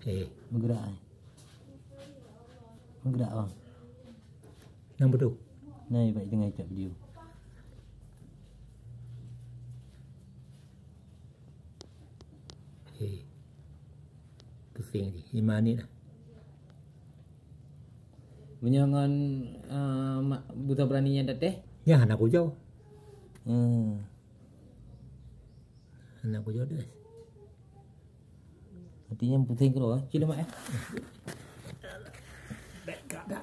Bergerak Bergerak bang. Nampak tu. Nah, baik tengah ikat video. Pusing ni. 5 minit dah. Menyangan buta beraninya dateh. Ya, anak aku jauh. Hmm. Anak aku jauh dah. Artinya pusing ke lo, cila mak Dah.